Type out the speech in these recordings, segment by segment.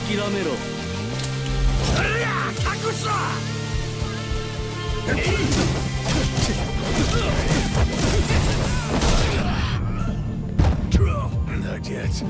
諦めろ。Not yet.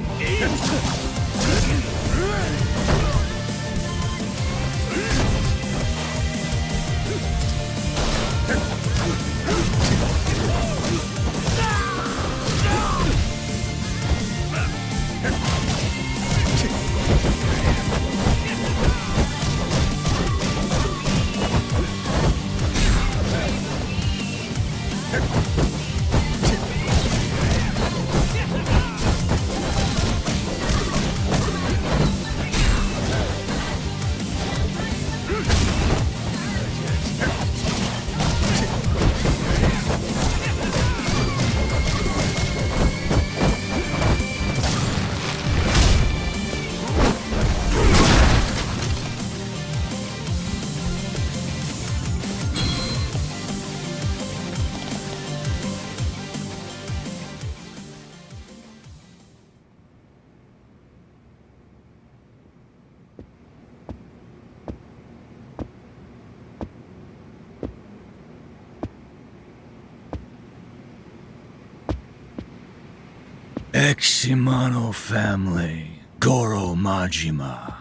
Shimano Family, Goro Majima.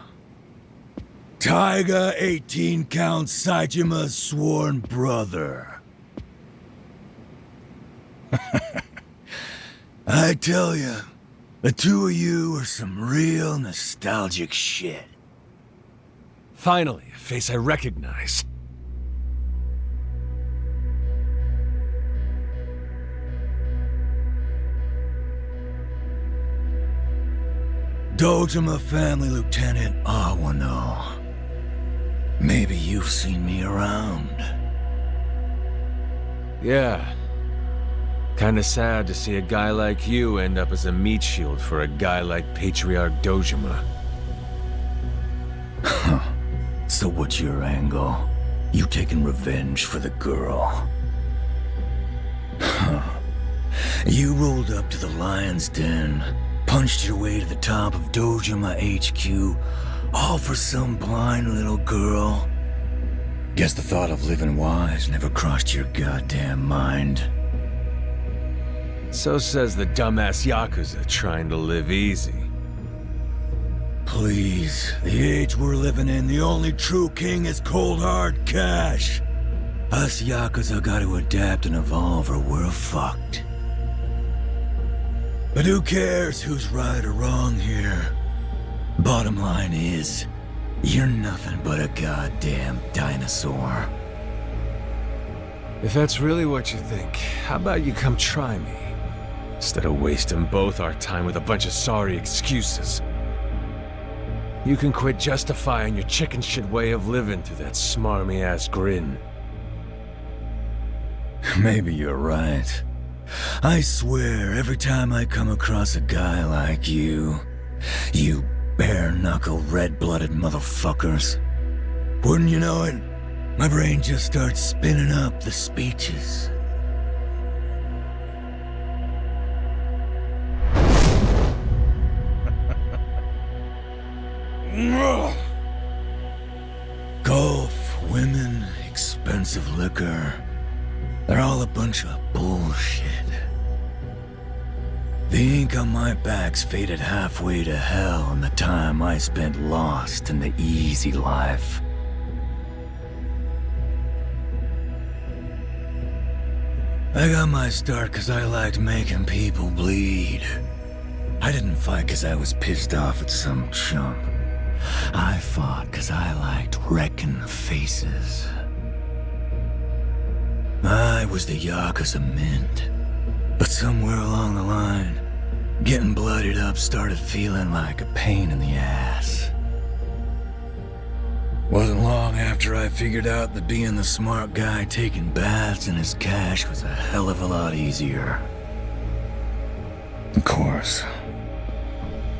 Taiga 18 Count Saijima's sworn brother. I tell ya, the two of you are some real nostalgic shit. Finally, a face I recognize. Dojima Family Lieutenant Awano. Maybe you've seen me around. Yeah. Kinda sad to see a guy like you end up as a meat shield for a guy like Patriarch Dojima. So what's your angle? You taking revenge for the girl? Huh. You rolled up to the lion's den, punched your way to the top of Dojima HQ, all for some blind little girl. Guess the thought of living wise never crossed your goddamn mind. So says the dumbass Yakuza trying to live easy. Please, the age we're living in, the only true king is cold hard cash. Us Yakuza gotta adapt and evolve or we're fucked. But who cares who's right or wrong here? Bottom line is, you're nothing but a goddamn dinosaur. If that's really what you think, how about you come try me? Instead of wasting both our time with a bunch of sorry excuses. You can quit justifying your chicken shit way of living through that smarmy-ass grin. Maybe you're right. I swear, every time I come across a guy like you bare-knuckle, red-blooded motherfuckers, wouldn't you know it, my brain just starts spinning up the speeches. Golf, women, expensive liquor. They're all a bunch of bullshit. The ink on my back's faded halfway to hell in the time I spent lost in the easy life. I got my start because I liked making people bleed. I didn't fight because I was pissed off at some chump. I fought because I liked wrecking faces. I was the Yakuza mint, but somewhere along the line, getting bloodied up started feeling like a pain in the ass. Wasn't long after I figured out that being the smart guy taking baths in his cash was a hell of a lot easier. Of course,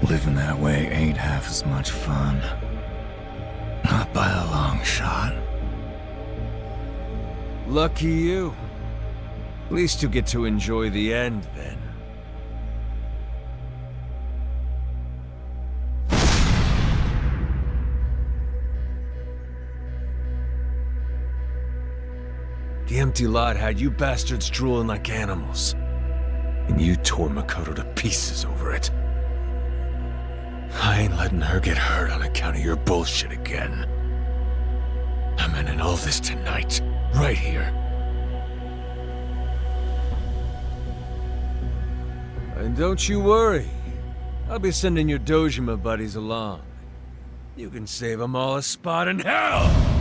living that way ain't half as much fun. Not by a long shot. Lucky you. At least you get to enjoy the end, then. The empty lot had you bastards drooling like animals. And you tore Makoto to pieces over it. I ain't letting her get hurt on account of your bullshit again. I'm ending all this tonight, right here. And don't you worry. I'll be sending your Dojima buddies along. You can save them all a spot in hell!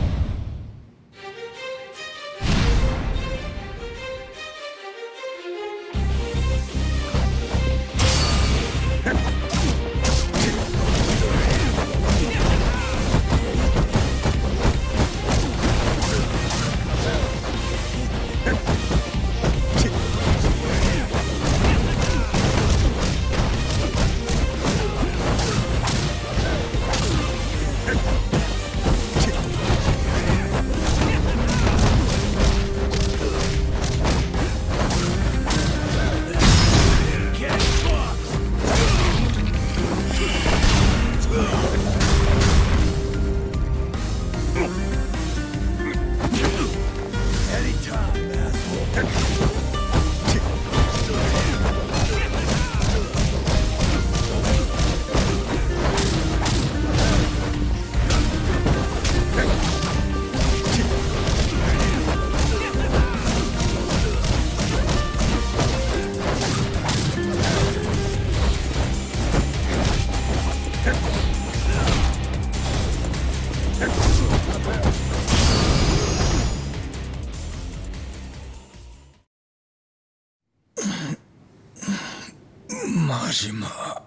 Majima.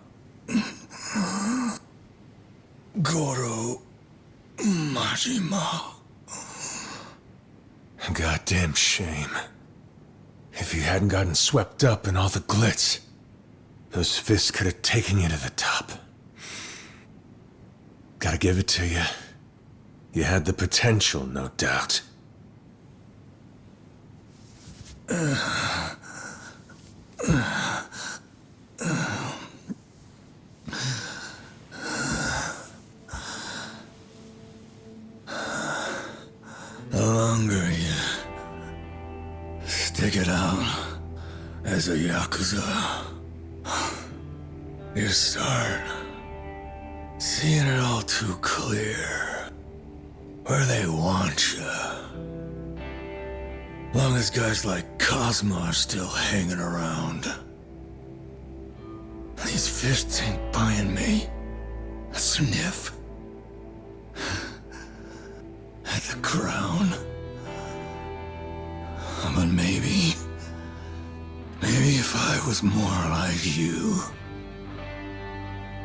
Goro. Majima. Goddamn shame. If you hadn't gotten swept up in all the glitz, those fists could have taken you to the top. Gotta give it to you. You had the potential, no doubt. The longer you stick it out as a Yakuza, you start seeing it all too clear. Where they want you. Long as guys like Kazuma are still hanging around. These fists ain't buying me a sniff at the crown. But maybe if I was more like you.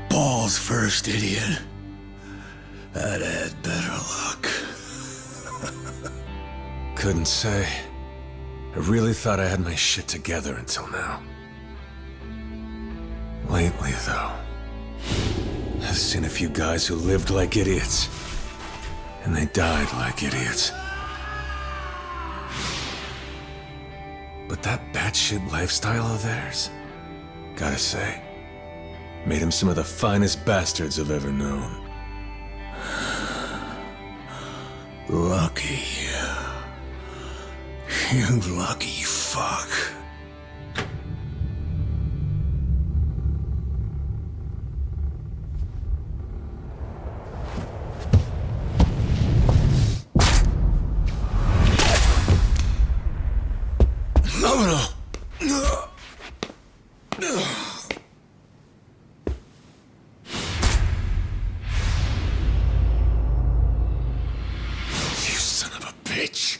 Balls first, idiot. I'd had better luck. Couldn't say. I really thought I had my shit together until now. Lately, though, I've seen a few guys who lived like idiots, and they died like idiots. But that batshit lifestyle of theirs, gotta say, made them some of the finest bastards I've ever known. Lucky. You lucky fuck. No. You son of a bitch.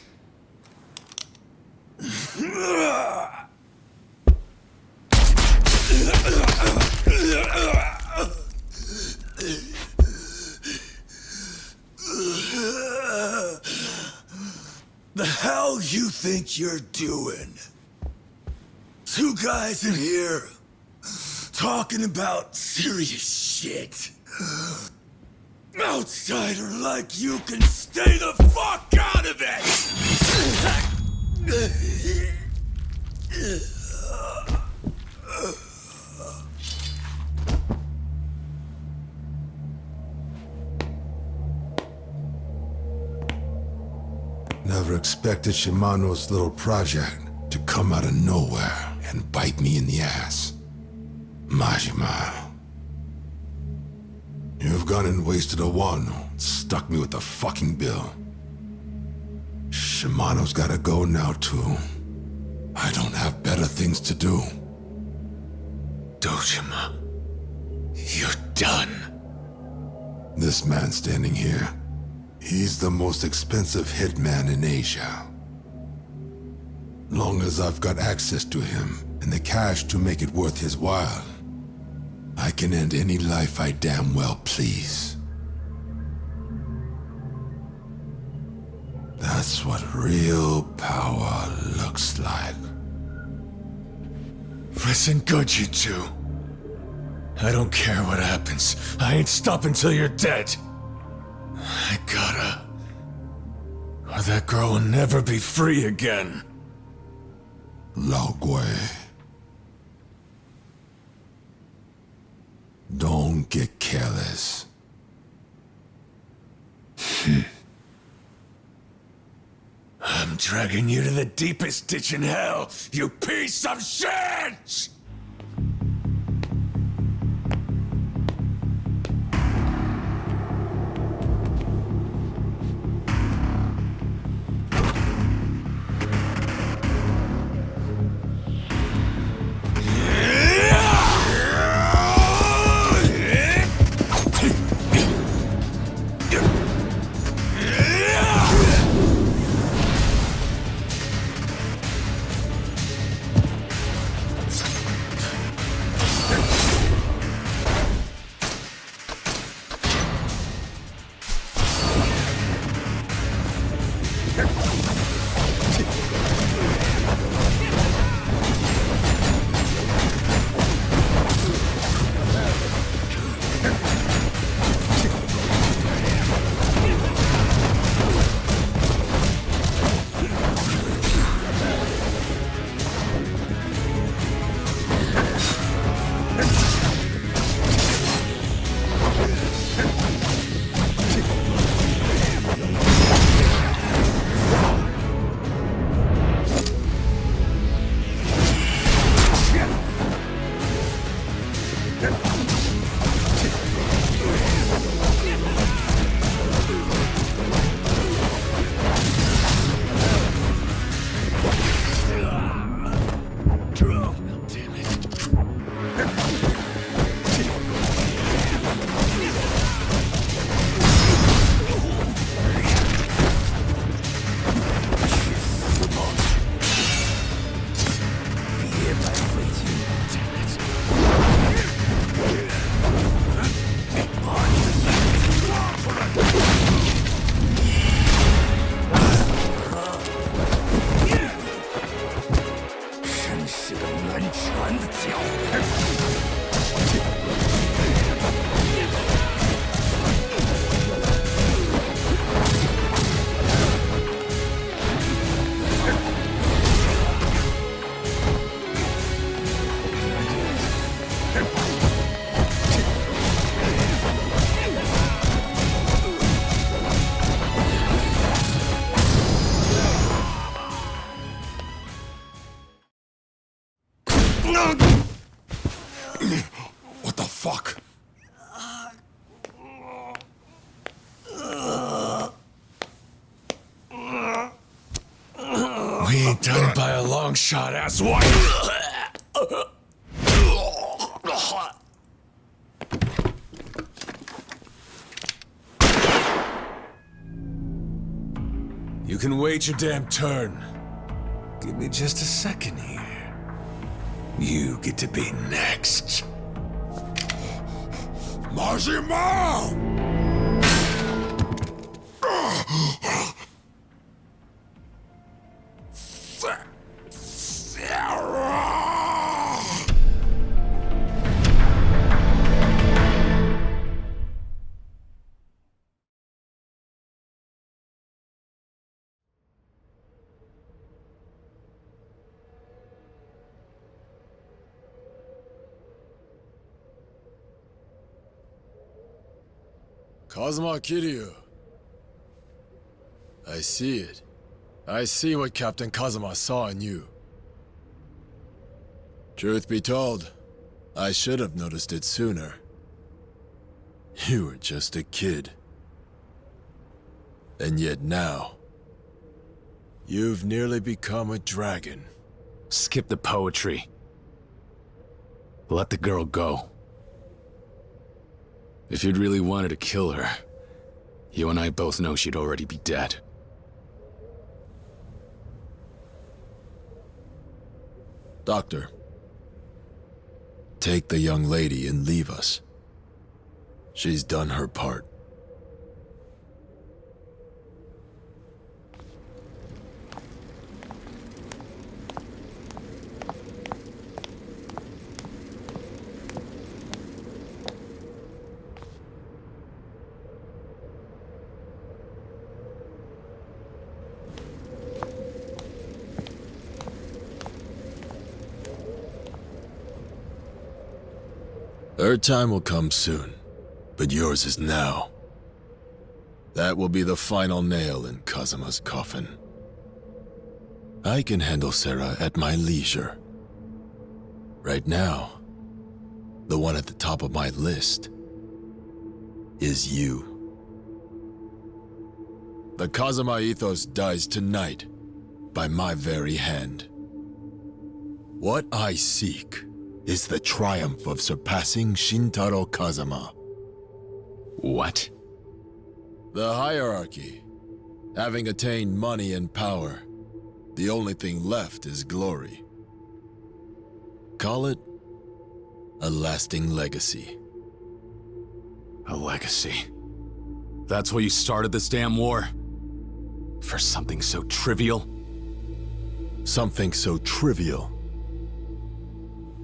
The hell you think you're doing? Two guys in here talking about serious shit. Outsider like you can stay the fuck out of it! Never expected Shimano's little project to come out of nowhere and bite me in the ass. Majima. You've gone and wasted a Wano, stuck me with the fucking bill. Shimano's gotta go now too. I don't have better things to do. Dojima, you're done. This man standing here, he's the most expensive hitman in Asia. Long as I've got access to him and the cash to make it worth his while, I can end any life I damn well please. That's what real power looks like. Listen good, you two. I don't care what happens. I ain't stopping till you're dead. I gotta... or that girl will never be free again. Laogui. Don't get careless. I'm dragging you to the deepest ditch in hell, you piece of shit! Done by a long shot, asswipe! You can wait your damn turn. Give me just a second here. You get to be next. Majima! Kazuma Kiryu. I see it. I see what Captain Kazuma saw in you. Truth be told, I should have noticed it sooner. You were just a kid. And yet now, you've nearly become a dragon. Skip the poetry. Let the girl go. If you'd really wanted to kill her, you and I both know she'd already be dead. Doctor, take the young lady and leave us. She's done her part. Her time will come soon, but yours is now. That will be the final nail in Kazuma's coffin. I can handle Sarah at my leisure. Right now, the one at the top of my list is you. The Kazuma ethos dies tonight by my very hand. What I seek is the triumph of surpassing Shintaro Kazuma. What? The hierarchy. Having attained money and power, the only thing left is glory. Call it a lasting legacy. A legacy. That's why you started this damn war? For something so trivial? Something so trivial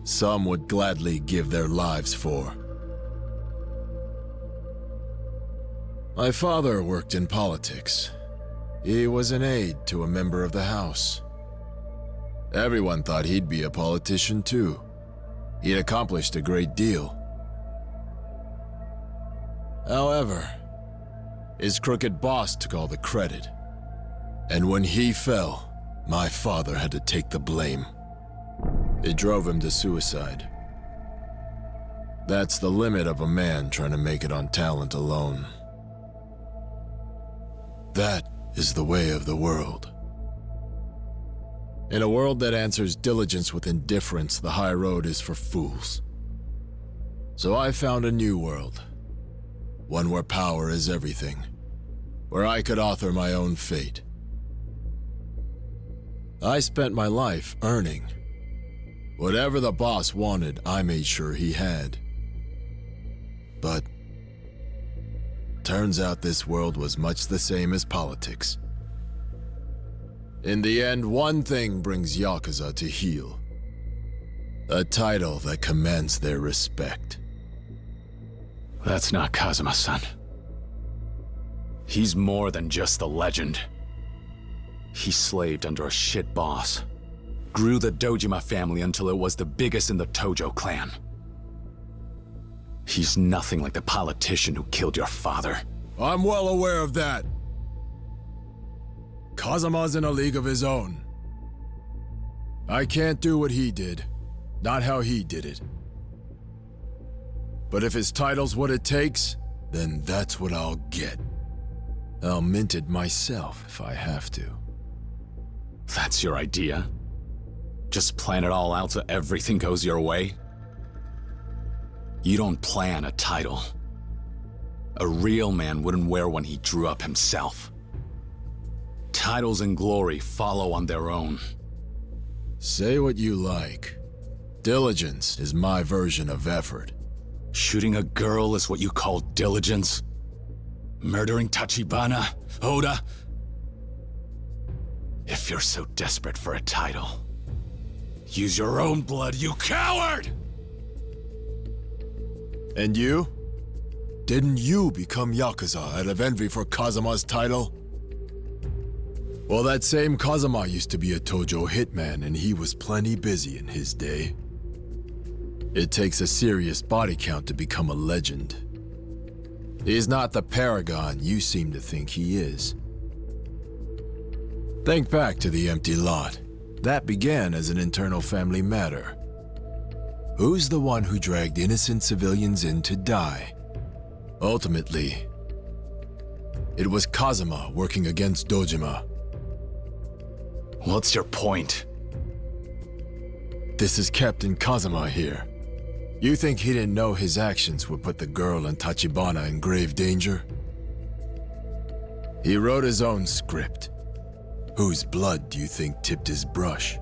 some would gladly give their lives for. My father worked in politics. He was an aide to a member of the House. Everyone thought he'd be a politician too. He'd accomplished a great deal. However, his crooked boss took all the credit. And when he fell, my father had to take the blame. It drove him to suicide. That's the limit of a man trying to make it on talent alone. That is the way of the world. In a world that answers diligence with indifference, the high road is for fools. So I found a new world. One where power is everything. Where I could author my own fate. I spent my life earning. Whatever the boss wanted, I made sure he had. But turns out this world was much the same as politics. In the end, one thing brings Yakuza to heel. A title that commands their respect. That's not Kazuma-san. He's more than just the legend. He slaved under a shit boss. Grew the Dojima family until it was the biggest in the Tojo Clan. He's nothing like the politician who killed your father. I'm well aware of that. Kazuma's in a league of his own. I can't do what he did. Not how he did it. But if his title's what it takes, then that's what I'll get. I'll mint it myself if I have to. That's your idea? Just plan it all out so everything goes your way? You don't plan a title. A real man wouldn't wear one he drew up himself. Titles and glory follow on their own. Say what you like. Diligence is my version of effort. Shooting a girl is what you call diligence? Murdering Tachibana, Oda? If you're so desperate for a title, use your own blood, you coward! And you? Didn't you become Yakuza out of envy for Kazuma's title? Well, that same Kazuma used to be a Tojo hitman, and he was plenty busy in his day. It takes a serious body count to become a legend. He's not the paragon you seem to think he is. Think back to the empty lot. That began as an internal family matter. Who's the one who dragged innocent civilians in to die? Ultimately, it was Kazuma working against Dojima. What's your point? This is Captain Kazuma here. You think he didn't know his actions would put the girl and Tachibana in grave danger? He wrote his own script. Whose blood do you think tipped his brush?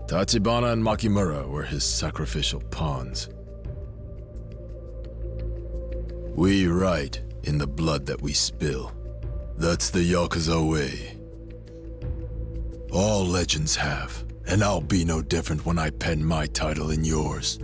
Tachibana and Makimura were his sacrificial pawns. We write in the blood that we spill. That's the Yakuza way. All legends have, and I'll be no different when I pen my title in yours.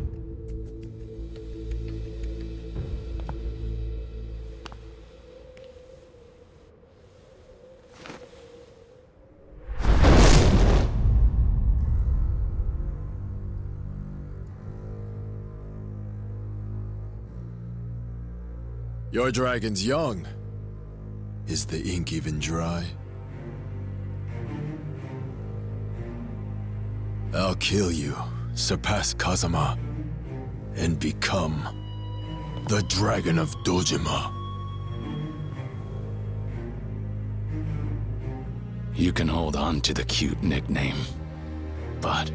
Your dragon's young. Is the ink even dry? I'll kill you, surpass Kazuma, and become the Dragon of Dojima. You can hold on to the cute nickname, but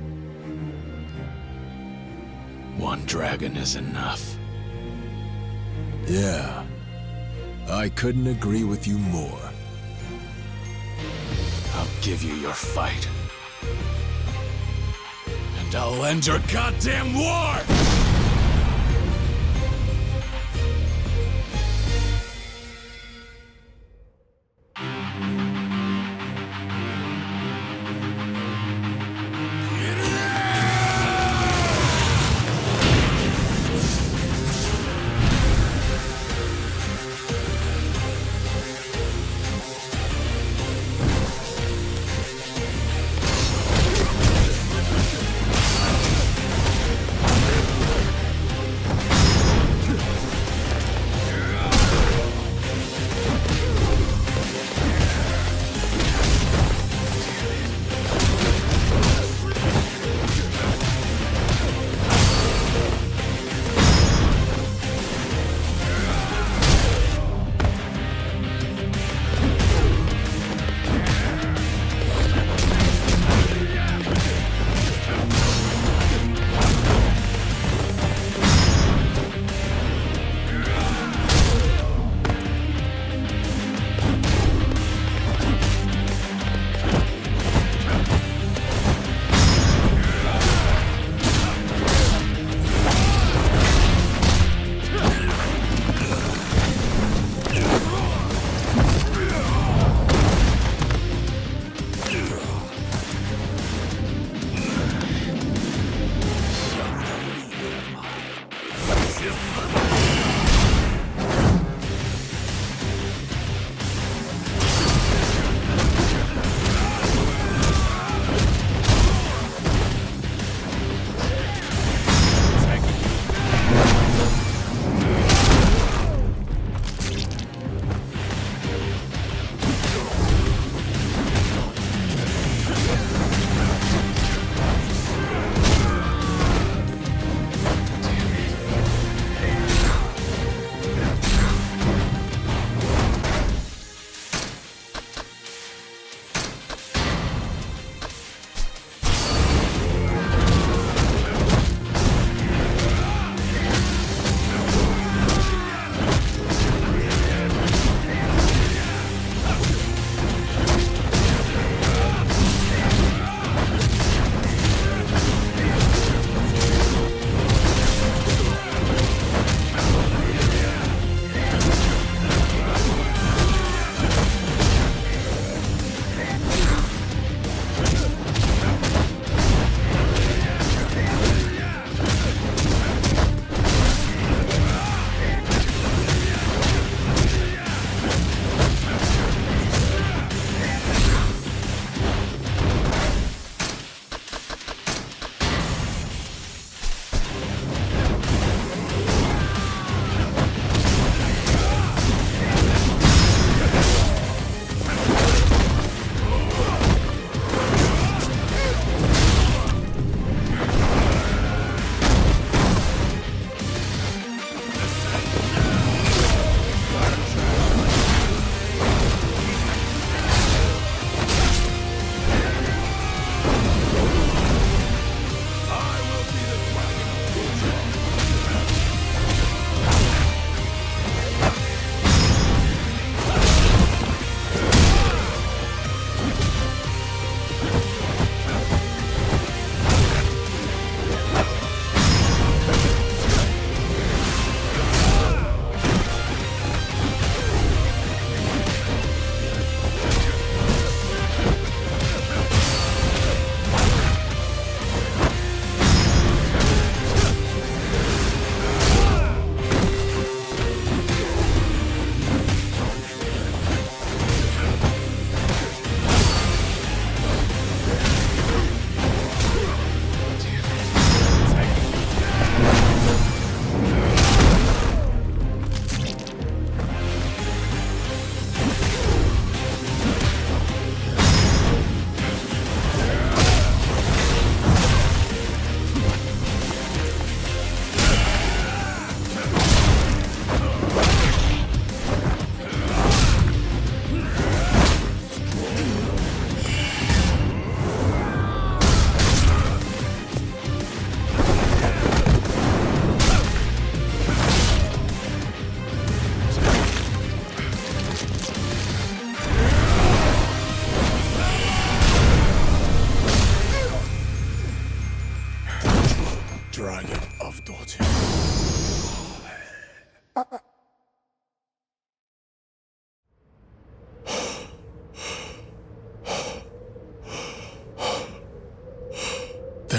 one dragon is enough. Yeah, I couldn't agree with you more. I'll give you your fight. And I'll end your goddamn war!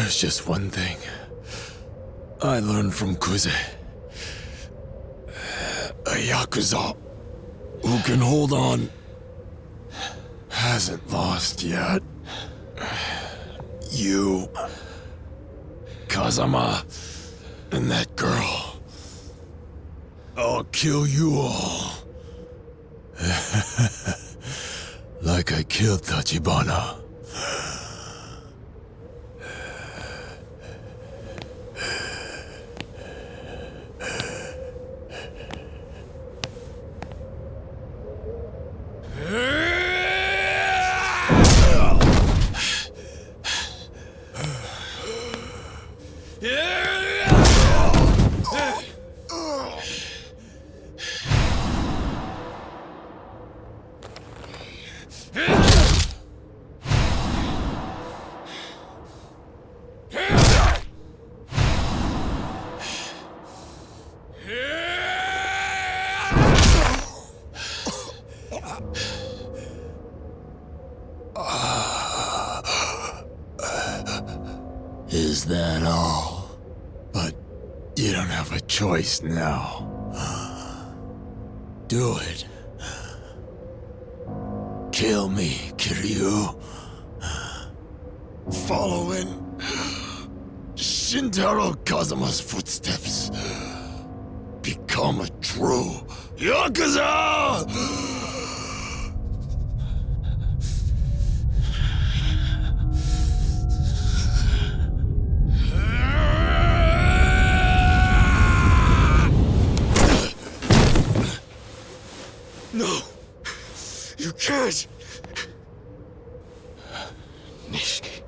There's just one thing I learned from Kuze. A Yakuza who can hold on hasn't lost yet. You, Kazuma, and that girl. I'll kill you all. Like I killed Tachibana. Is that all? But you don't have a choice now. Do it. Kill me, Kiryu. Follow in Shintaro Kazuma's footsteps. Become a true Yakuza! No! You can't! Nishiki.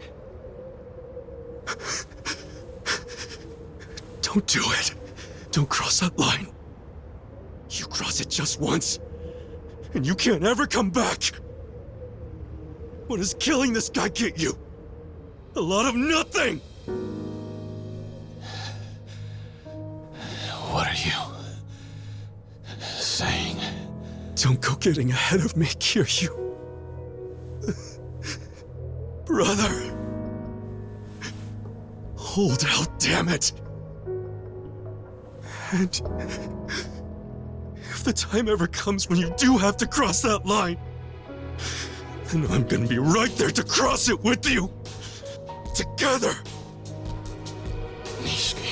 Don't do it. Don't cross that line. You cross it just once, and you can't ever come back. What does killing this guy get you? A lot of nothing! What are you saying? Don't go getting ahead of me, Kiryu. Brother. Hold out, damn it. And if the time ever comes when you do have to cross that line, then I'm gonna be right there to cross it with you. Together. Nishiki.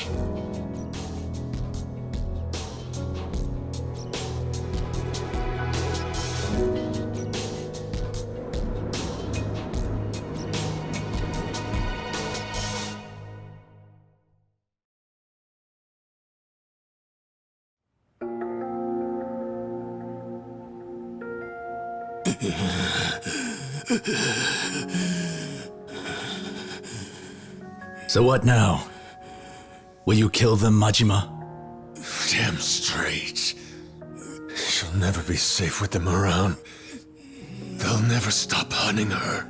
So what now? Will you kill them, Majima? Damn straight. She'll never be safe with them around. They'll never stop hunting her.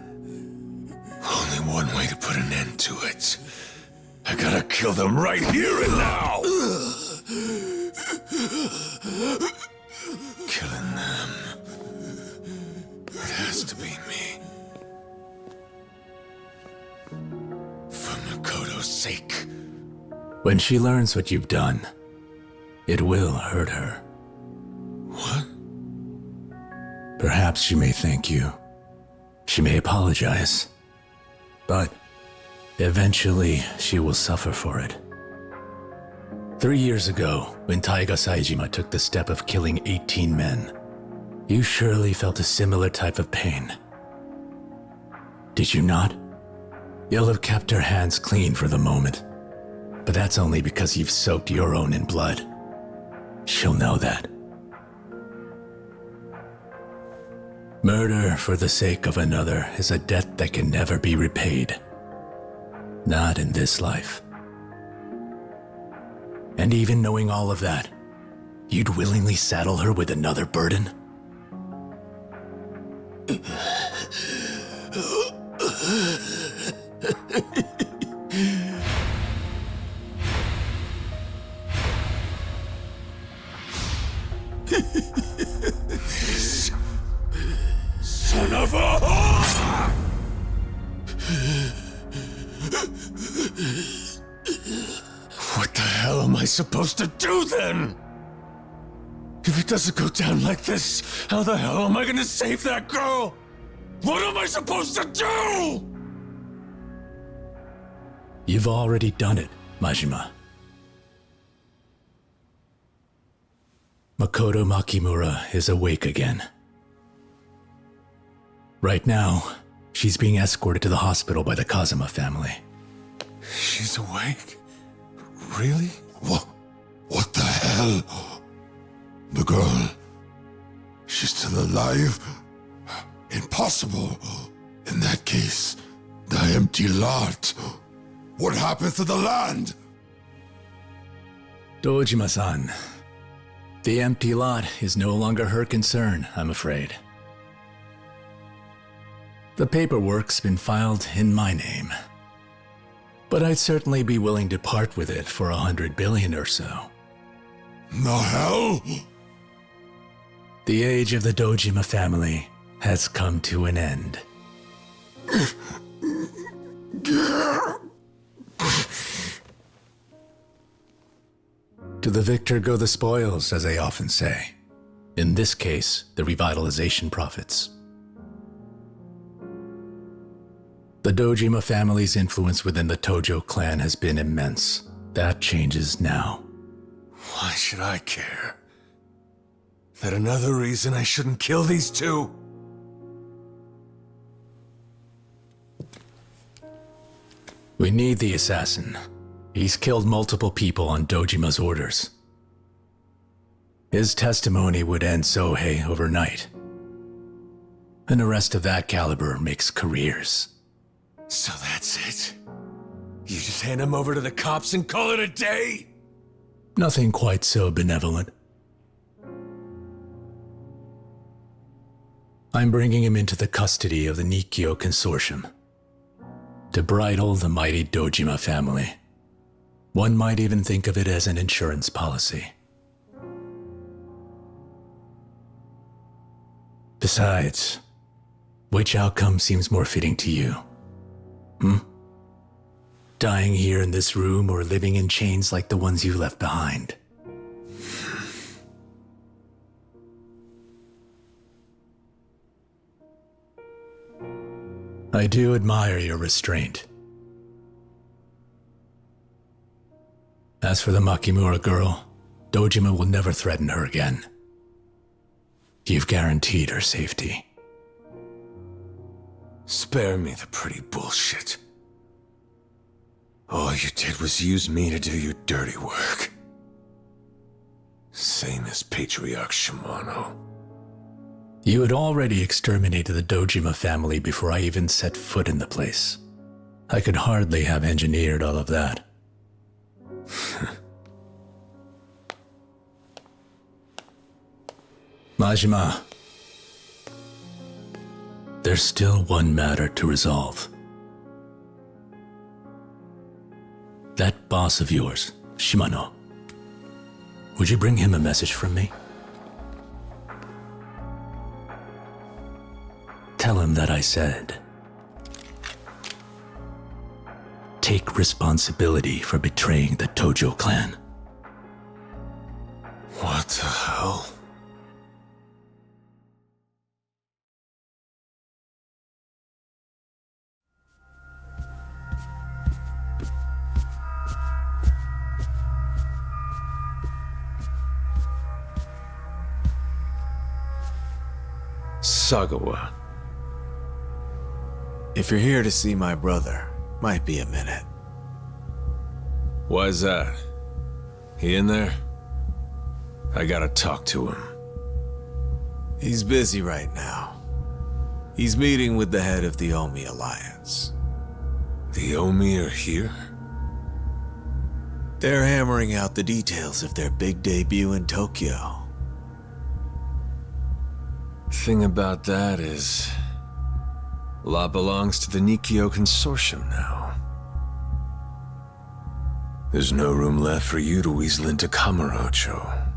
Only one way to put an end to it. I gotta kill them right here and now! Killing them. It has to be me. For Makoto's sake. When she learns what you've done, it will hurt her. What? Perhaps she may thank you. She may apologize. But eventually, she will suffer for it. 3 years ago, when Taiga Saejima took the step of killing 18 men, you surely felt a similar type of pain. Did you not? You'll have kept her hands clean for the moment. But that's only because you've soaked your own in blood. She'll know that. Murder for the sake of another is a debt that can never be repaid. Not in this life. And even knowing all of that, you'd willingly saddle her with another burden? Son of a whore! What the hell am I supposed to do then? If it doesn't go down like this, how the hell am I gonna save that girl? What am I supposed to do? You've already done it, Majima. Makoto Makimura is awake again. Right now, she's being escorted to the hospital by the Kazuma family. She's awake? Really? What the hell? The girl, she's still alive? Impossible. In that case, the empty lot. What happens to the land? Dojima-san, the empty lot is no longer her concern, I'm afraid. The paperwork's been filed in my name. But I'd certainly be willing to part with it for 100 billion or so. The hell? The age of the Dojima family has come to an end. To the victor go the spoils, as they often say. In this case, the revitalization profits. The Dojima family's influence within the Tojo Clan has been immense. That changes now. Why should I care? That another reason I shouldn't kill these two? We need the assassin. He's killed multiple people on Dojima's orders. His testimony would end Sohei overnight. An arrest of that caliber makes careers. So that's it? You just hand him over to the cops and call it a day? Nothing quite so benevolent. I'm bringing him into the custody of the Nikkyo Consortium to bridle the mighty Dojima family. One might even think of it as an insurance policy. Besides, which outcome seems more fitting to you? Dying here in this room or living in chains like the ones you left behind? I do admire your restraint. As for the Makimura girl, Dojima will never threaten her again. You've guaranteed her safety. Spare me the pretty bullshit. All you did was use me to do your dirty work. Same as Patriarch Shimano. You had already exterminated the Dojima family before I even set foot in the place. I could hardly have engineered all of that. Majima, there's still one matter to resolve. That boss of yours, Shimano, would you bring him a message from me? Tell him that I said, take responsibility for betraying the Tojo Clan. What the hell? Sagawa. If you're here to see my brother, might be a minute. Why's that? He in there? I gotta talk to him. He's busy right now. He's meeting with the head of the Omi Alliance. The Omi are here? They're hammering out the details of their big debut in Tokyo. Thing about that is, a lot belongs to the Nikkyo Consortium now. There's no room left for you to weasel into Kamurocho.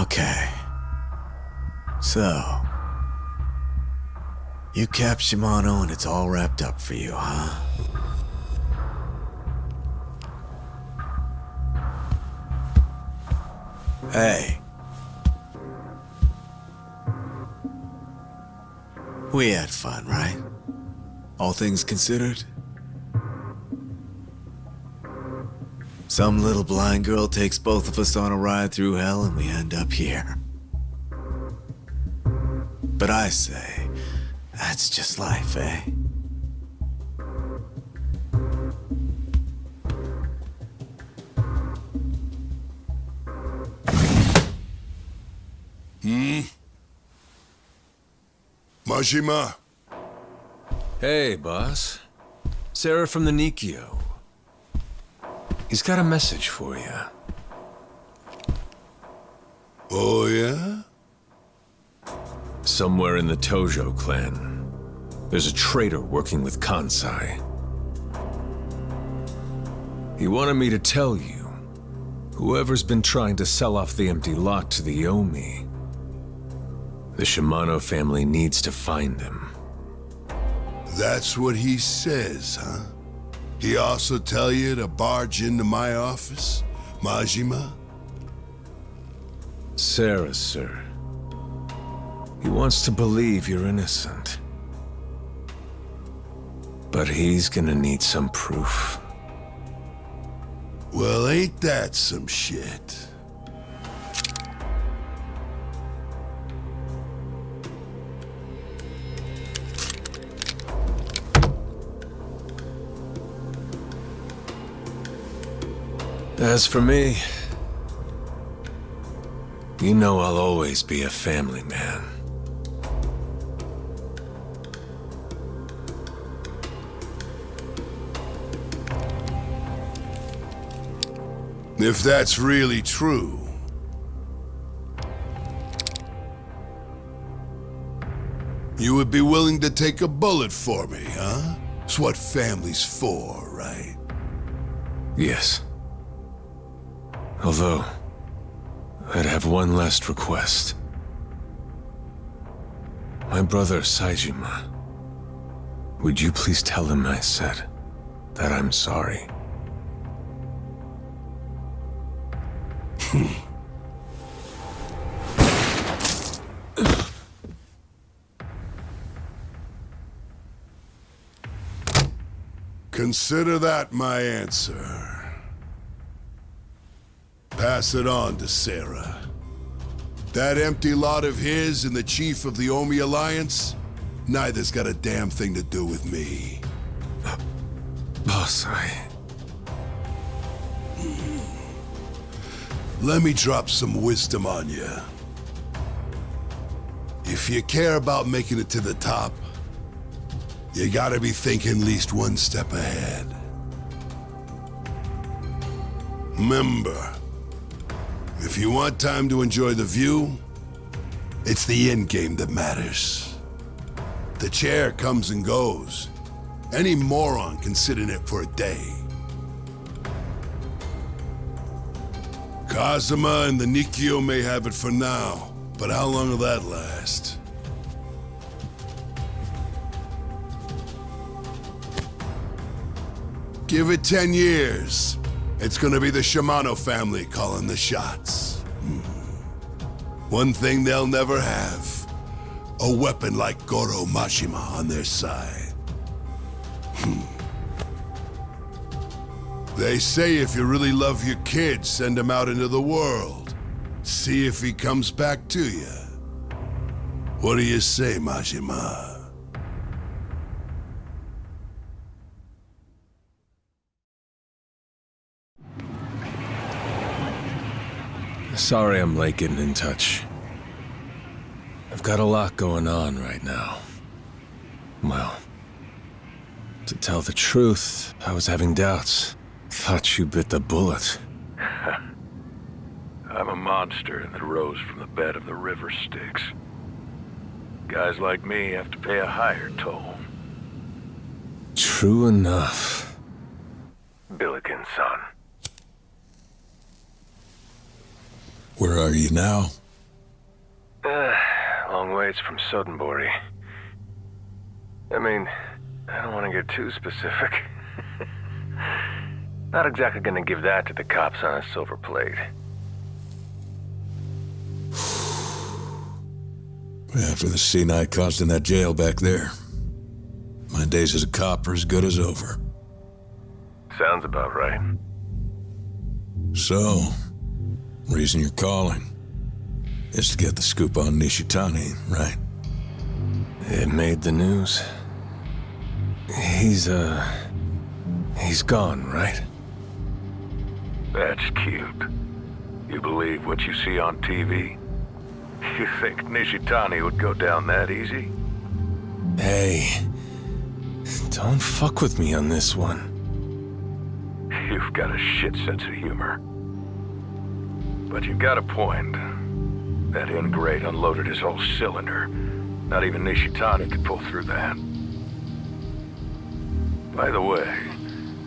Okay. So, You capped Shimano and it's all wrapped up for you, huh? Hey. We had fun, right? All things considered? Some little blind girl takes both of us on a ride through hell and we end up here. But I say, that's just life, eh? Majima, Hey, boss. Sarah from the Nikio. He's got a message for you. oh yeah? Somewhere in the Tojo Clan, there's a traitor working with Kansai. He wanted me to tell you, whoever's been trying to sell off the empty lot to the Omi, the Shimano family needs to find him. That's what he says, huh? He also tell you to barge into my office, Majima? Sarah, sir. He wants to believe you're innocent. But he's gonna need some proof. Well, ain't that some shit? As for me, you know I'll always be a family man. If that's really true, you would be willing to take a bullet for me, huh? It's what family's for, right? Yes. Although, I'd have one last request. My brother Majima, would you please tell him I said that I'm sorry? Consider that my answer. Pass it on to Sarah. That empty lot of his and the chief of the Omi Alliance, neither's got a damn thing to do with me. Boss, Let me drop some wisdom on you. If you care about making it to the top, you gotta be thinking at least one step ahead. Remember, if you want time to enjoy the view, it's the end game that matters. The chair comes and goes. Any moron can sit in it for a day. Kazuma and the Nikio may have it for now, but how long will that last? Give it 10 years. It's gonna be the Shimano family calling the shots. One thing they'll never have, a weapon like Goro Majima on their side. They say if you really love your kid, send him out into the world. See if he comes back to you. What do you say, Majima? sorry I'm late getting in touch. I've got a lot going on right now. Well, to tell the truth, I was having doubts. Thought you bit the bullet. I'm a monster that rose from the bed of the river Styx. Guys like me have to pay a higher toll. True enough. Billiken, son. Where are you now? Long ways from Sotenbori. I mean, I don't want to get too specific. Not exactly gonna give that to the cops on a silver plate. After the scene I caused in that jail back there, my days as a cop are as good as over. Sounds about right. So, reason you're calling is to get the scoop on Nishitani, right? It made the news. He's gone, right? That's cute. You believe what you see on TV? You think Nishitani would go down that easy? Hey, don't fuck with me on this one. You've got a shit sense of humor. But you've got a point. That ingrate unloaded his whole cylinder. Not even Nishitani could pull through that. By the way,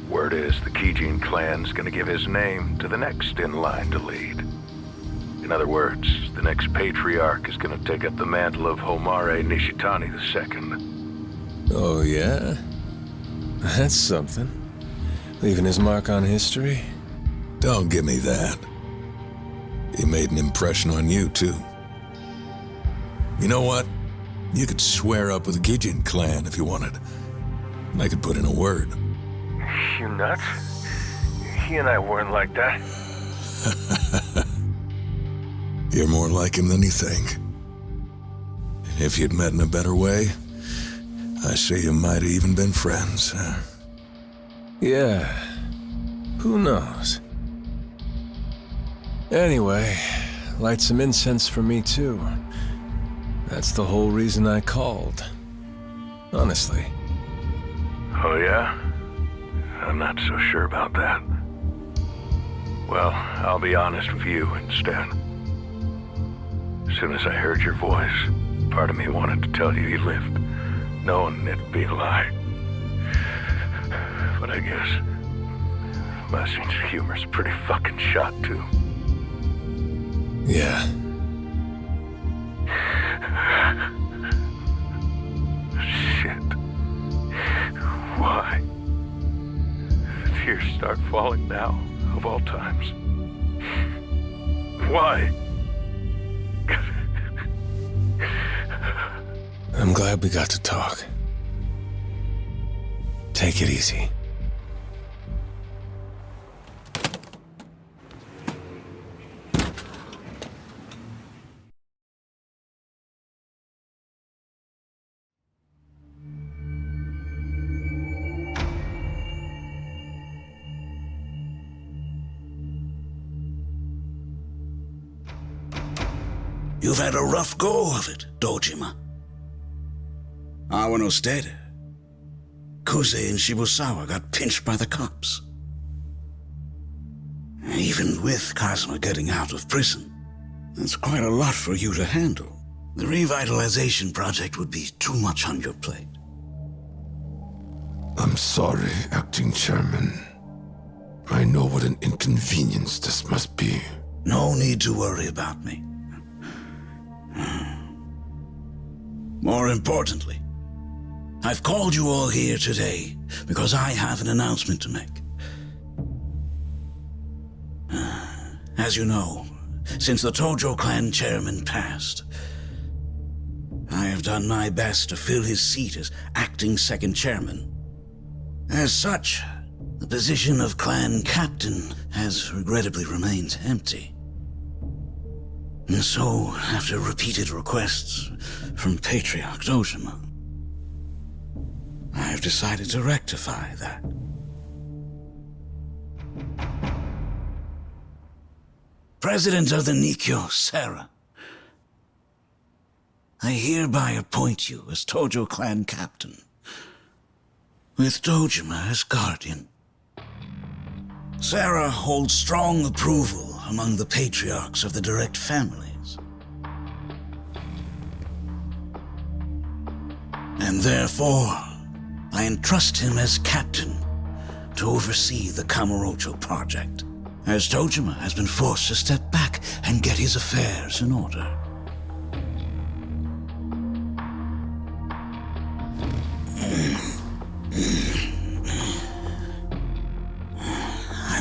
word is the Kijin clan's gonna give his name to the next in line to lead. In other words, the next patriarch is gonna take up the mantle of Homare Nishitani II. Oh, yeah? That's something. Leaving his mark on history? Don't give me that. He made an impression on you, too. You know what? You could swear up with the Kijin clan if you wanted. I could put in a word. You nuts? He and I weren't like that. You're more like him than you think. If you'd met in a better way, I say you might have even been friends. Yeah. Who knows? Anyway, light some incense for me too. That's the whole reason I called. Honestly. Oh yeah? I'm not so sure about that. Well, I'll be honest with you instead. As soon as I heard your voice, part of me wanted to tell you lived, knowing it'd be a lie. But I guess my sense of humor's pretty fucking shot too. Yeah. Shit. Why? The tears start falling now, of all times. Why? I'm glad we got to talk. Take it easy. You've had a rough go of it, Dojima. Awano stayed. Kuze and Shibusawa got pinched by the cops. Even with Kazuma getting out of prison, that's quite a lot for you to handle. The revitalization project would be too much on your plate. I'm sorry, Acting Chairman. I know what an inconvenience this must be. No need to worry about me. More importantly, I've called you all here today because I have an announcement to make. As you know, since the Tojo Clan chairman passed, I have done my best to fill his seat as acting second chairman. As such, the position of clan captain has regrettably remained empty. And so, after repeated requests from Patriarch Dojima, I have decided to rectify that. President of the Nikkyo, Sarah, I hereby appoint you as Tojo Clan captain, with Dojima as guardian. Sarah holds strong approval among the patriarchs of the direct families. And therefore, I entrust him as captain to oversee the Kamurocho project, as Dojima has been forced to step back and get his affairs in order.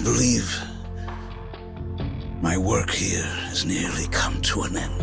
believe my work here has nearly come to an end.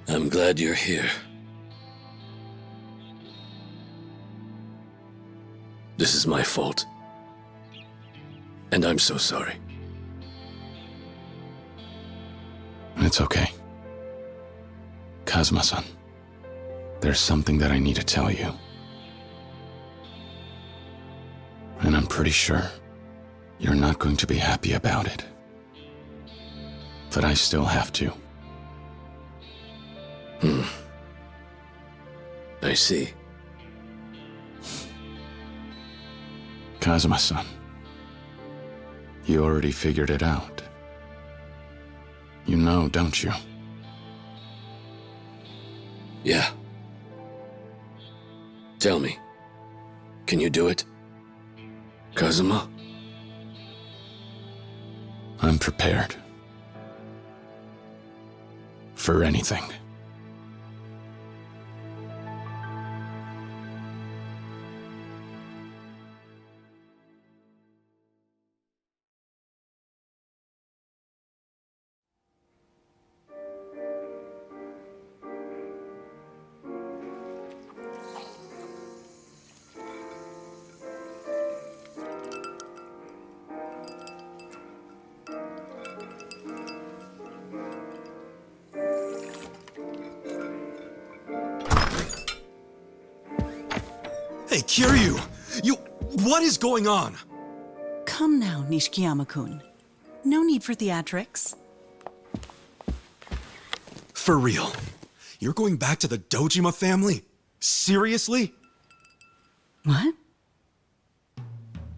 I'm glad you're here. This is my fault. And I'm so sorry. It's okay. Kazuma-san, there's something that I need to tell you. And I'm pretty sure you're not going to be happy about it. But I still have to. I see. Kazuma-san, you already figured it out. You know, don't you? Yeah. Tell me, can you do it? Kazuma? I'm prepared. For anything. Hey, Kiryu! What is going on? Come now, Nishikiyama-kun. No need for theatrics. For real? You're going back to the Dojima family? Seriously? What?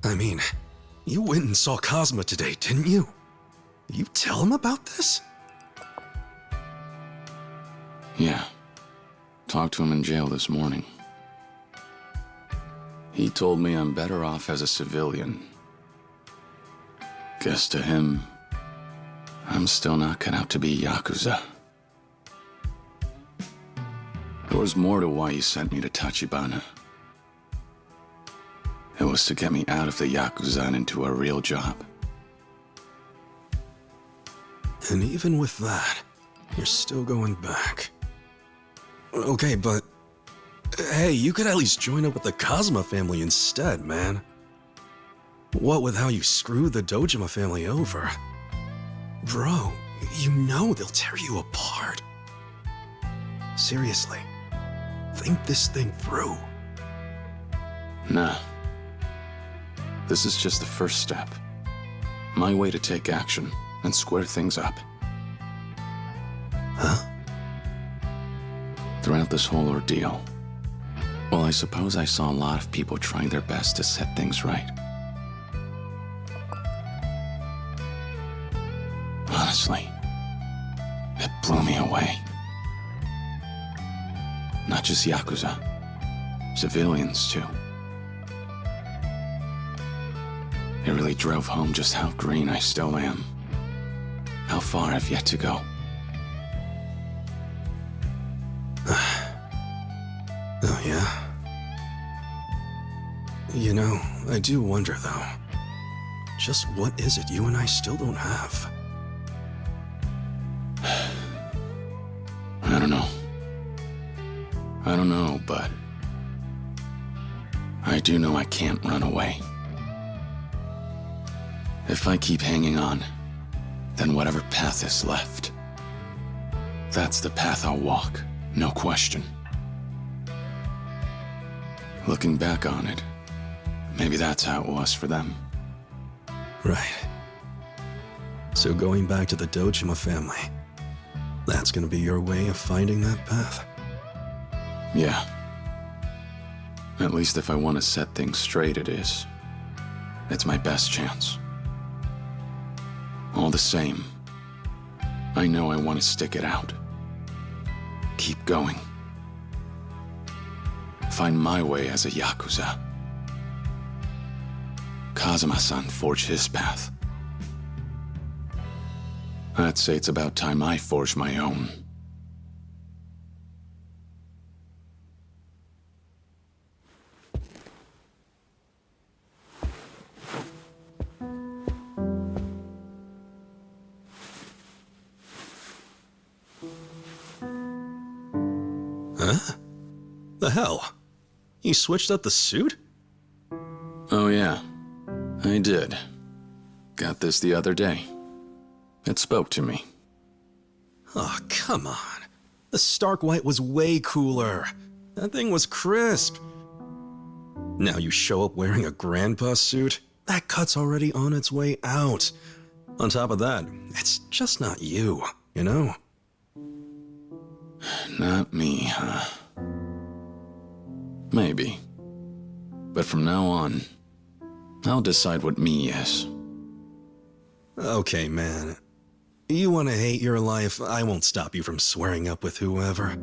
I mean, you went and saw Kazuma today, didn't you? You tell him about this? Yeah. Talked to him in jail this morning. He told me I'm better off as a civilian. Guess to him, I'm still not cut out to be Yakuza. There was more to why he sent me to Tachibana. It was to get me out of the Yakuza and into a real job. And even with that, you're still going back. Okay, but hey, you could at least join up with the Kazuma family instead, man. What with how you screwed the Dojima family over? Bro, you know they'll tear you apart. Seriously, think this thing through. Nah. This is just the first step. My way to take action and square things up. Huh? Throughout this whole ordeal, well, I suppose I saw a lot of people trying their best to set things right. Honestly, it blew me away. Not just Yakuza, civilians too. It really drove home just how green I still am. How far I've yet to go. Oh, yeah? You know, I do wonder, though. Just what is it you and I still don't have? I don't know. I don't know, but I do know I can't run away. If I keep hanging on, then whatever path is left, that's the path I'll walk, no question. Looking back on it, maybe that's how it was for them. Right. So going back to the Dojima family, that's gonna be your way of finding that path? Yeah. At least if I want to set things straight, it is. It's my best chance. All the same, I know I want to stick it out. Keep going. Find my way as a Yakuza. Kazuma-san forged his path. I'd say it's about time I forge my own. Huh? The hell? You switched up the suit? Oh yeah, I did. Got this the other day. It spoke to me. Oh, come on. The Stark White was way cooler. That thing was crisp. Now you show up wearing a grandpa suit? That cut's already on its way out. On top of that, it's just not you, you know? Not me, huh? Maybe. But from now on, I'll decide what me is. Okay, man. You want to hate your life, I won't stop you from swearing up with whoever.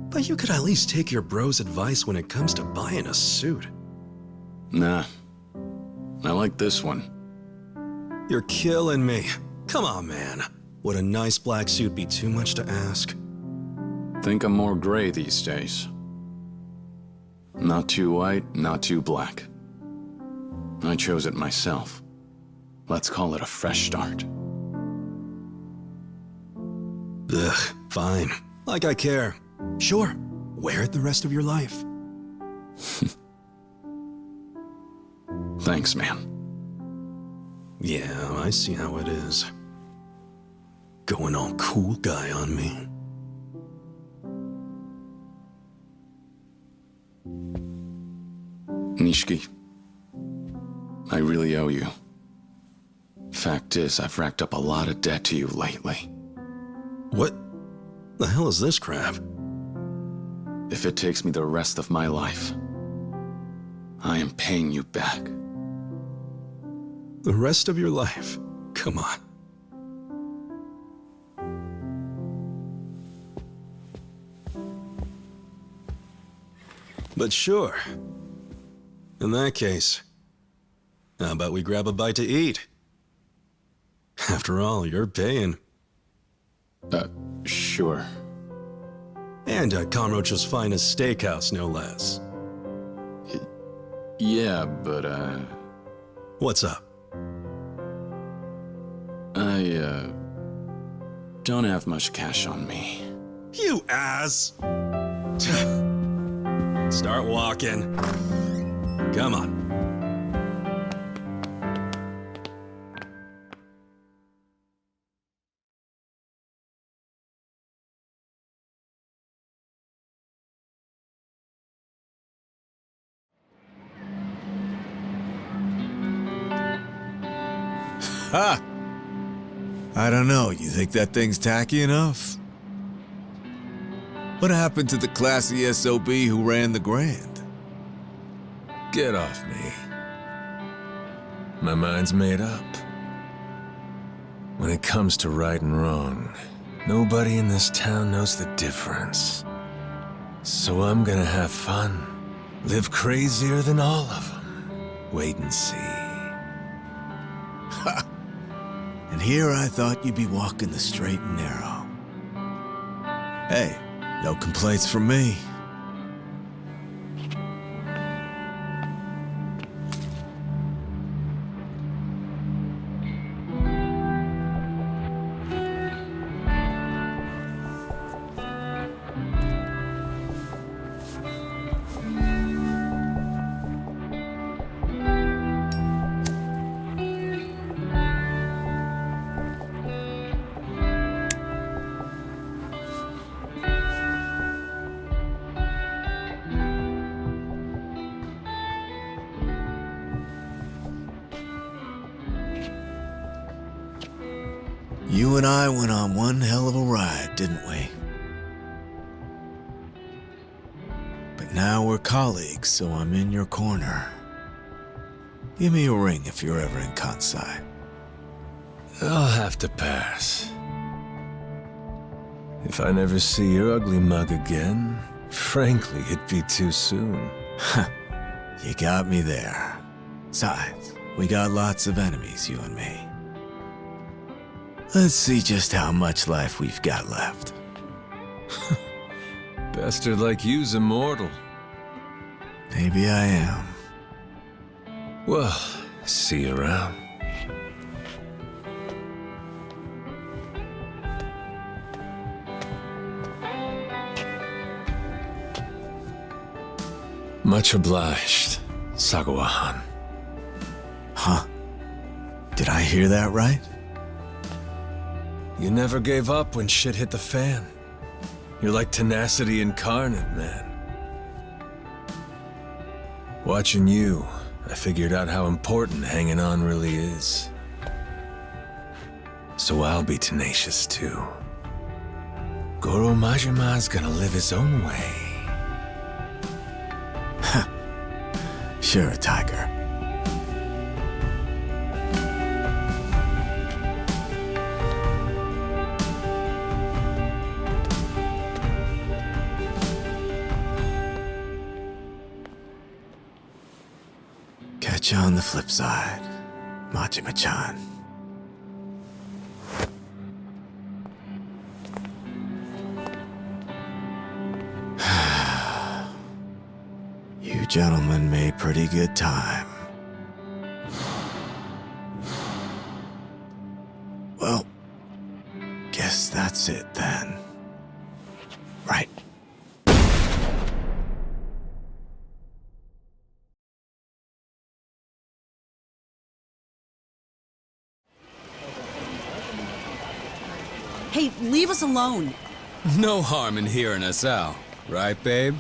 But you could at least take your bro's advice when it comes to buying a suit. Nah. I like this one. You're killing me. Come on, man. Would a nice black suit be too much to ask? Think I'm more gray these days. Not too white, not too black. I chose it myself. Let's call it a fresh start. Ugh, fine. Like I care. Sure, wear it the rest of your life. Thanks, man. Yeah, I see how it is. Going all cool guy on me. Nishiki, I really owe you. Fact is, I've racked up a lot of debt to you lately. What the hell is this crap? If it takes me the rest of my life, I am paying you back. The rest of your life? Come on. But sure. In that case, how about we grab a bite to eat? After all, you're paying. Sure. And at Kamurocho's finest steakhouse, no less. Yeah, but, What's up? I, don't have much cash on me. You ass! Start walking. Come on. Ha! I don't know, you think that thing's tacky enough? What happened to the classy SOB who ran the Grand? Get off me. My mind's made up. When it comes to right and wrong, nobody in this town knows the difference. So I'm gonna have fun. Live crazier than all of them. Wait and see. Ha! And here I thought you'd be walking the straight and narrow. Hey, no complaints from me. You and I went on one hell of a ride, didn't we? But now we're colleagues, so I'm in your corner. Give me a ring if you're ever in Kansai. I'll have to pass. If I never see your ugly mug again, frankly, it'd be too soon. You got me there. Besides, we got lots of enemies, you and me. Let's see just how much life we've got left. Bastard like you's immortal. Maybe I am. Well, see you around. Much obliged, Sagawa-han. Huh? Did I hear that right? You never gave up when shit hit the fan. You're like tenacity incarnate, man. Watching you, I figured out how important hanging on really is. So I'll be tenacious too. Goro Majima's gonna live his own way. Sure, Tiger. Catch you on the flip side, Majima-chan. You gentlemen made pretty good time. Well, guess that's it then. Right. Hey, leave us alone. No harm in hearing us out, right, babe?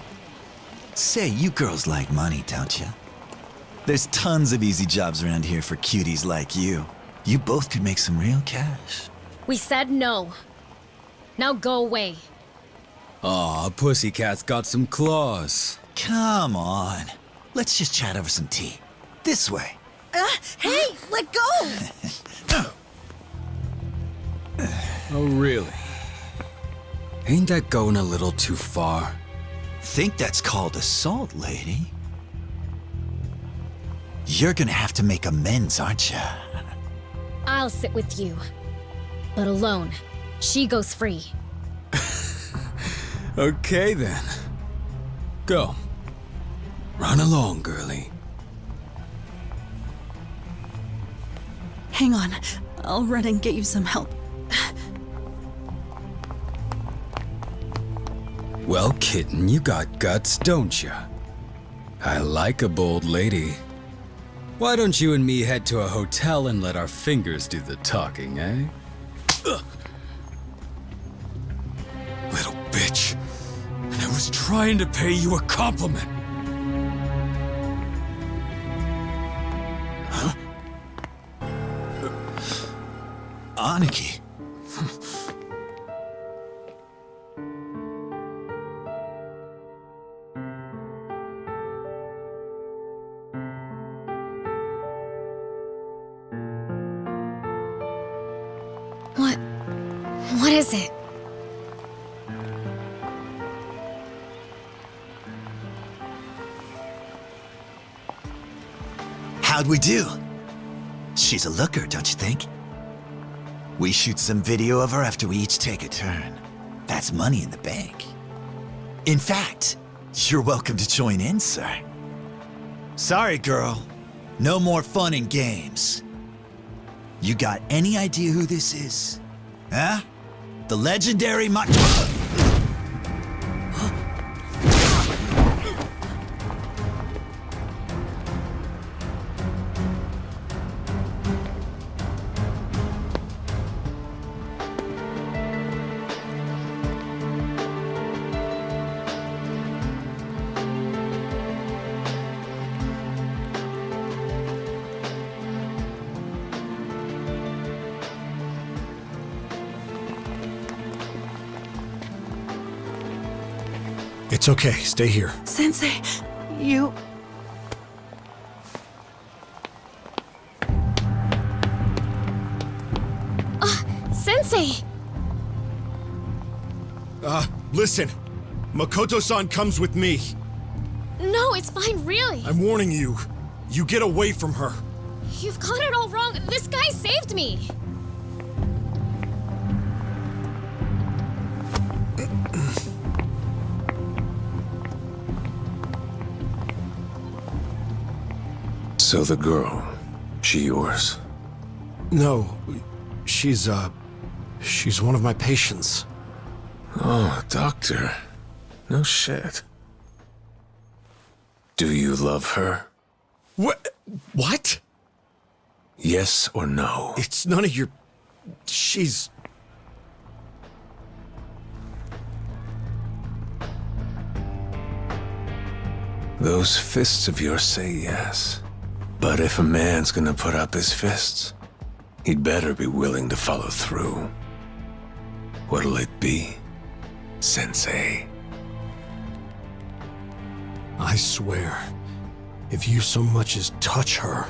Say, you girls like money, don't you? There's tons of easy jobs around here for cuties like you. You both could make some real cash. We said no. Now go away. Aw, Pussycat's got some claws. Come on. Let's just chat over some tea. This way. Hey, let go! Oh, really? Ain't that going a little too far? Think that's called assault, lady? You're gonna have to make amends, aren't you? I'll sit with you. But alone. She goes free. Okay, then. Go. Run along, girlie. Hang on. I'll run and get you some help. Well, kitten, you got guts, don't you? I like a bold lady. Why don't you and me head to a hotel and let our fingers do the talking, eh? Ugh. Little bitch. And I was trying to pay you a compliment. Huh? Aniki. What is it? How'd we do? She's a looker, don't you think? We shoot some video of her after we each take a turn. That's money in the bank. In fact, you're welcome to join in, sir. Sorry, girl. No more fun and games. You got any idea who this is? Huh? The legendary Majima. It's okay, stay here. Sensei, you... Sensei! Listen. Makoto-san comes with me. No, it's fine, really. I'm warning you. You get away from her. You've got it all wrong. This guy saved me. So the girl, she yours? No, she's one of my patients. Oh, doctor. No shit. Do you love her? What? Yes or no? It's none of your... She's... Those fists of yours say yes. But if a man's gonna put up his fists, he'd better be willing to follow through. What'll it be, Sensei? I swear, if you so much as touch her...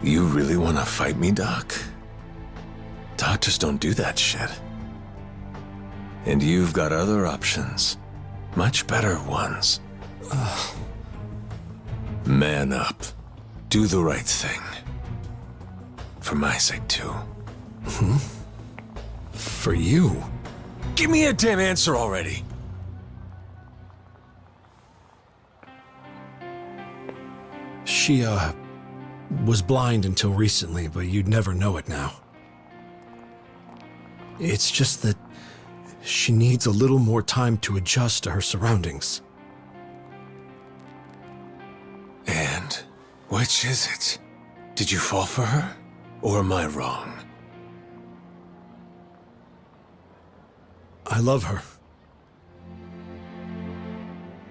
You really wanna fight me, Doc? Doctors don't do that shit. And you've got other options. Much better ones. Man up. Do the right thing. For my sake, too. For you? Give me a damn answer already! She, was blind until recently, but you'd never know it now. It's just that she needs a little more time to adjust to her surroundings. And which is it? Did you fall for her? Or am I wrong? I love her.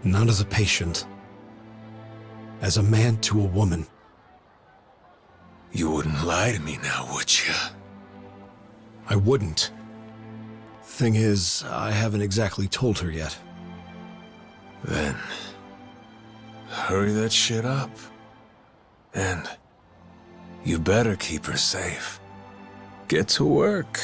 Not as a patient. As a man to a woman. You wouldn't lie to me now, would you? I wouldn't. Thing is, I haven't exactly told her yet. Then... hurry that shit up. And... you better keep her safe. Get to work.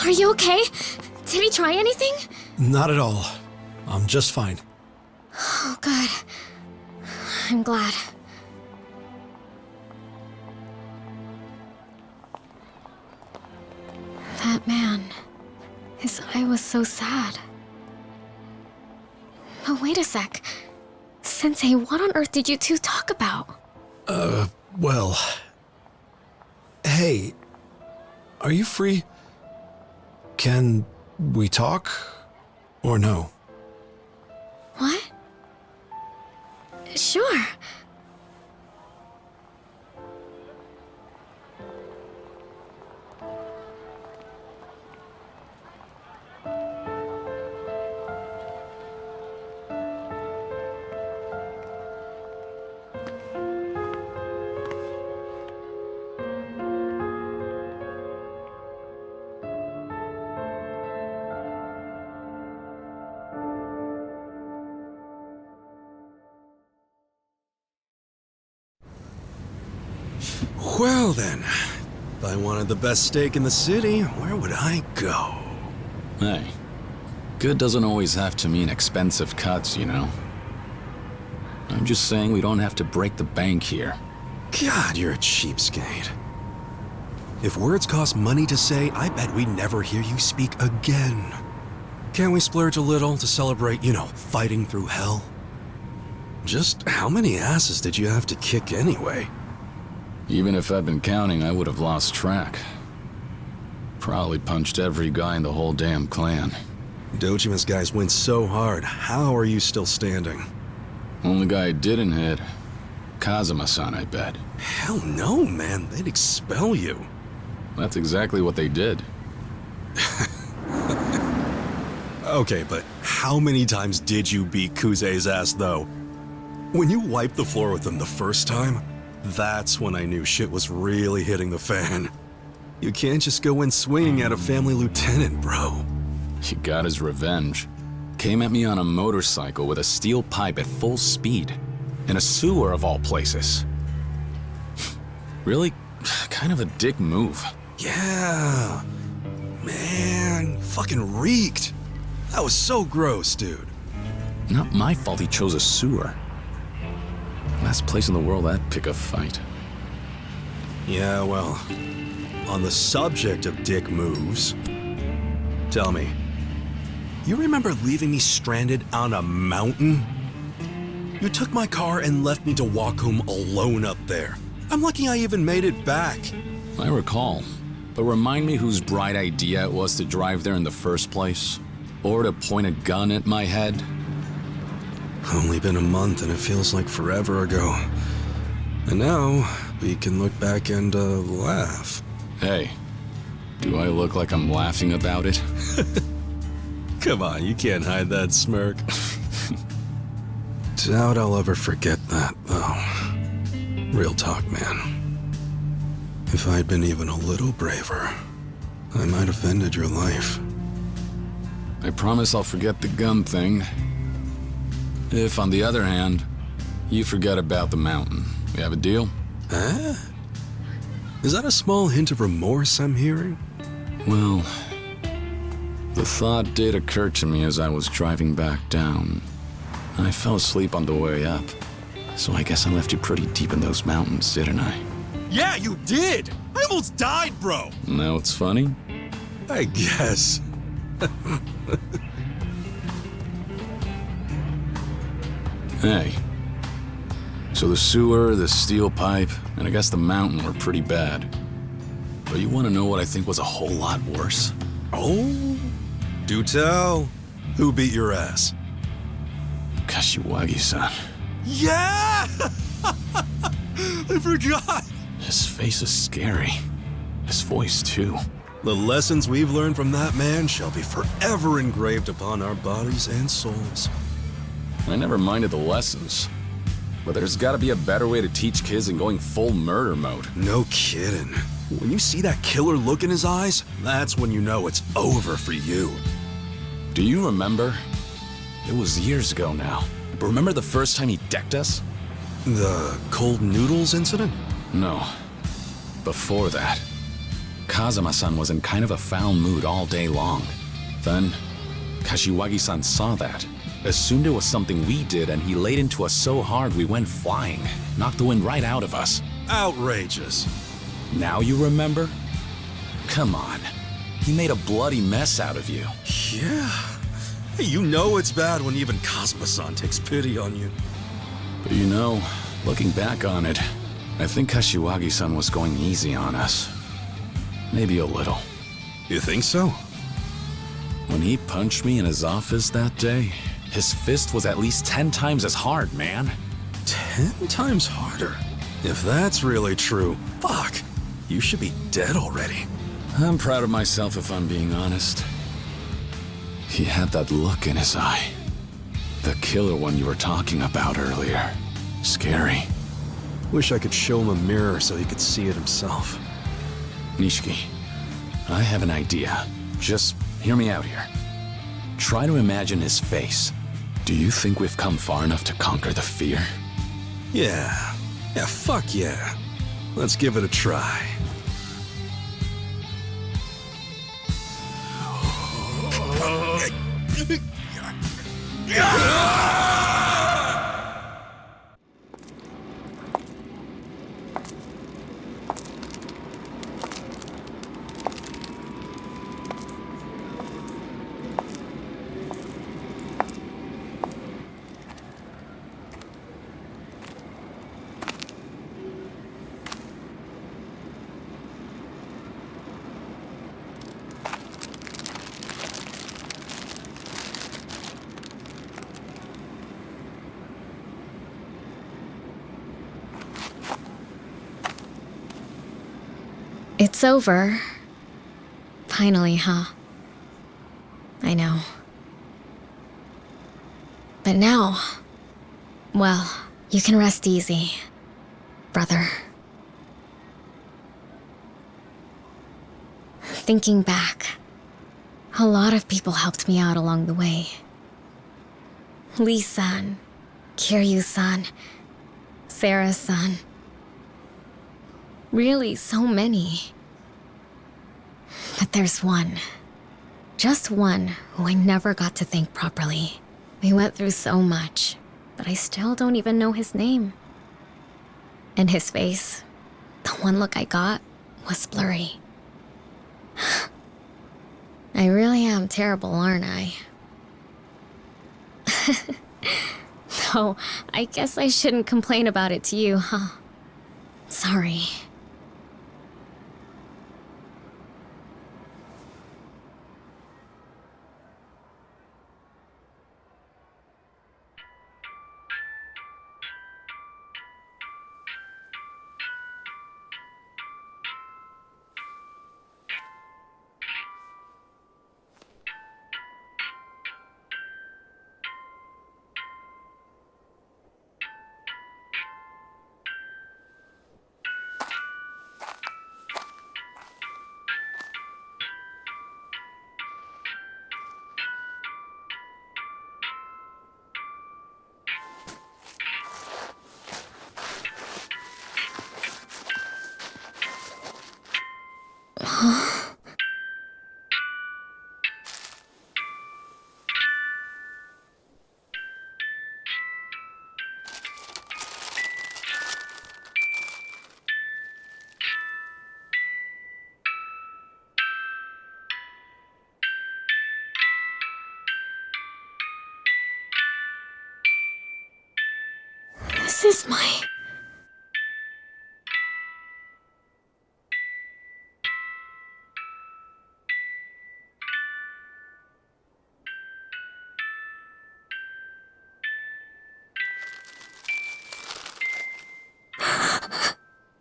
Are you okay? Did he try anything? Not at all. I'm just fine. Oh, good. I'm glad. That man. His eye was so sad. But wait a sec. Sensei, what on earth did you two talk about? Well... Hey, are you free? Can we talk? Or no? What? Sure. Well then, if I wanted the best steak in the city, where would I go? Hey, good doesn't always have to mean expensive cuts, you know? I'm just saying we don't have to break the bank here. God, you're a cheapskate. If words cost money to say, I bet we never hear you speak again. Can't we splurge a little to celebrate, you know, fighting through hell? Just how many asses did you have to kick anyway? Even if I'd been counting, I would have lost track. Probably punched every guy in the whole damn clan. Dojima's guys went so hard. How are you still standing? Only guy I didn't hit. Kazuma-san, I bet. Hell no, man. They'd expel you. That's exactly what they did. Okay, but how many times did you beat Kuze's ass, though? When you wiped the floor with them the first time, that's when I knew shit was really hitting the fan. You can't just go in swinging at a family lieutenant, bro. He got his revenge. Came at me on a motorcycle with a steel pipe at full speed. In a sewer of all places. Really, kind of a dick move. Yeah. Man, fucking reeked. That was so gross, dude. Not my fault he chose a sewer. Last place in the world I'd pick a fight. Yeah, well, on the subject of dick moves, tell me, you remember leaving me stranded on a mountain? You took my car and left me to walk home alone up there. I'm lucky I even made it back. I recall, but remind me whose bright idea it was to drive there in the first place? Or to point a gun at my head? Only been a month and it feels like forever ago. And now, we can look back and, laugh. Hey, do I look like I'm laughing about it? Come on, you can't hide that smirk. Doubt I'll ever forget that, though. Real talk, man. If I'd been even a little braver, I might have ended your life. I promise I'll forget the gun thing. If, on the other hand, you forget about the mountain, we have a deal? Huh? Is that a small hint of remorse I'm hearing? Well, the thought did occur to me as I was driving back down. I fell asleep on the way up, so I guess I left you pretty deep in those mountains, didn't I? Yeah, you did! I almost died, bro! Now it's funny? I guess. Hey. So the sewer, the steel pipe, and I guess the mountain were pretty bad. But you want to know what I think was a whole lot worse? Oh? Do tell. Who beat your ass? Kashiwagi-san. Yeah! I forgot! His face is scary. His voice, too. The lessons we've learned from that man shall be forever engraved upon our bodies and souls. I never minded the lessons. But there's gotta be a better way to teach kids than going full murder mode. No kidding. When you see that killer look in his eyes, that's when you know it's over for you. Do you remember? It was years ago now. But remember the first time he decked us? The cold noodles incident? No. Before that. Kazuma-san was in kind of a foul mood all day long. Then, Kashiwagi-san saw that, assumed it was something we did, and he laid into us so hard we went flying, knocked the wind right out of us. Outrageous. Now you remember? Come on. He made a bloody mess out of you. Yeah. Hey, you know it's bad when even Kazuma-san takes pity on you. But you know, looking back on it, I think Kashiwagi-san was going easy on us. Maybe a little. You think so? When he punched me in his office that day, his fist was at least 10 times as hard, man. 10 times harder? If that's really true, fuck. You should be dead already. I'm proud of myself if I'm being honest. He had that look in his eye. The killer one you were talking about earlier. Scary. Wish I could show him a mirror so he could see it himself. Nishiki, I have an idea. Just hear me out here. Try to imagine his face. Do you think we've come far enough to conquer the fear? Yeah, fuck yeah. Let's give it a try. It's over. Finally, huh? I know. But now, well, You can rest easy, brother. Thinking back, a lot of people helped me out along the way. Lee-san, Kiryu-san, Sarah-san. Really, so many. But there's one. Just one who I never got to thank properly. We went through so much, but I still don't even know his name. And his face, the one look I got, was blurry. I really am terrible, aren't I? No, I guess I shouldn't complain about it to you, huh? Sorry. This is my...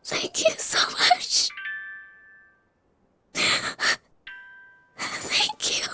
Thank you so much. Thank you.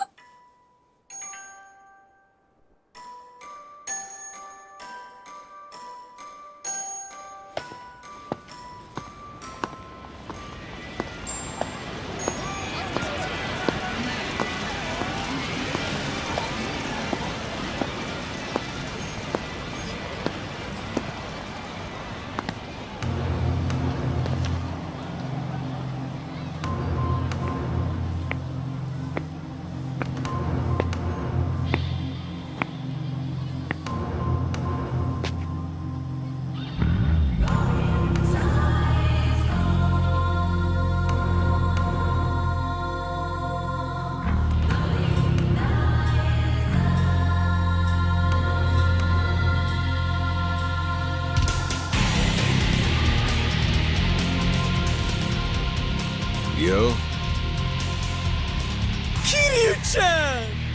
Yo? Kiryu-chan!